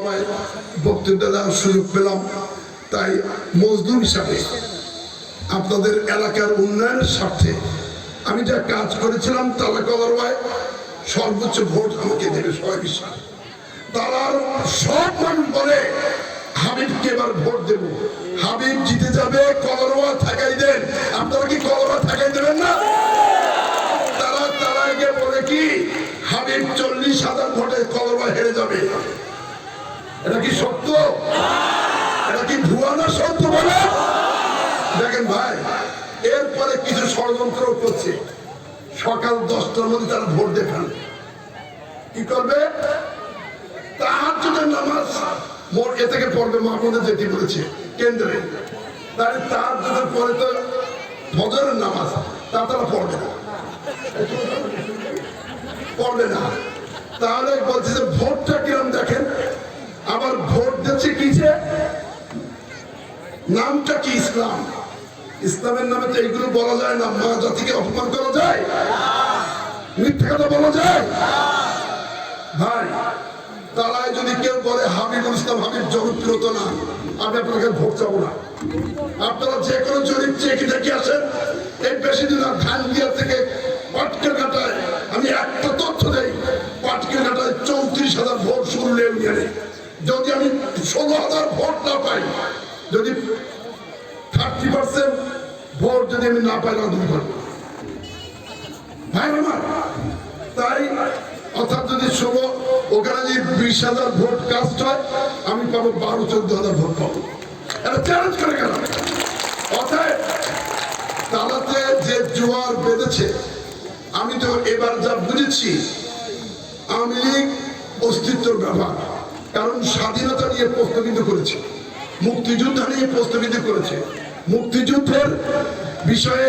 সময় বক্তৃতা দেওয়ার সুযোগ পেলাম, তাই মজদুর হিসাবে আপনাদের এলাকার উন্নয়নের স্বার্থে আমি যা কাজ করেছিলাম তালা কলারওয়ায় সর্বোচ্চ ভোট আমাকে দেবে সবাই বিশ্বাস। তারার সব মানুষ বলে হাবিবকে এবার ভোট দেব, হাবিব জিতে যাবে, কলারওয়া থাকাই দেন। আপনারা কি কলারওয়া থাকাই দেবেন না? তারা গিয়ে বলে কি হাবিব 40,000 ভোটে কলারওয়া হেরে যাবে। এটা কি সত্য? এটা কি ভুয়া না সত্য বলে? দেখেন ভাই, এরপরে কিছু ষড়যন্ত্র করছে। সকাল 10টার মধ্যে তারা ভোট দেখান কি করবে? তাহাজ্জুদের নামাজ মোর এ থেকে পড়বে, মাহমুদে যেতে বলেছে কেন্দ্রে। তাহলে তাহাজ্জুদের পরে তো ফজরের নামাজ, তা তারা পড়বে না। তাহলে বলছে যে ভোটটা কিরম দেখেন। আবার ভোট দিচ্ছে কিসে? নামটা কি? ইসলাম। ইসলামের নামে তো এইগুলো বলা যায় না। মা জাতিকে অপমান করা যায়? মিথ্যা কথা বলা যায়? ভাই, তারাই যদি কেউ বলে হাবিবুল ইসলাম হাবিব জনপ্রিয়তা না, আমি আপনাকে ভোট চাবো না। আপনারা যে কোনো জরিপ চেয়ে দেখে আসেন। এই বেশি দিন ধানগিয়া থেকে পাটকের ঘাটায় আমি একটা তথ্য দেই, পাটকের ঘাটায় 34,000 ভোট শুনলে ইউনিয়নে। যদি আমি 16,000 ভোট না পাই, যদি 30% ভোট যদি আমি না পাই, রাজনীতি করবো ভাই আমার। তাই অর্থাৎ যদি ওখানে যদি 20,000 ভোট কাস্ট হয়, আমি পাবো 12-14,000 ভোট পাবো। এটা চ্যালেঞ্জ করে গেল। অর্থাৎ তালাতে যে জোয়ার বেঁধেছে, আমি তো এবার যা বুঝেছি আওয়ামী লীগ অস্তিত্বর ব্যাপার। কারণ স্বাধীনতা নিয়ে প্রশ্নবিদ্ধ করেছে, মুক্তিযুদ্ধ নিয়ে প্রশ্নবিদ্ধ করেছে, মুক্তিযুদ্ধের বিষয়ে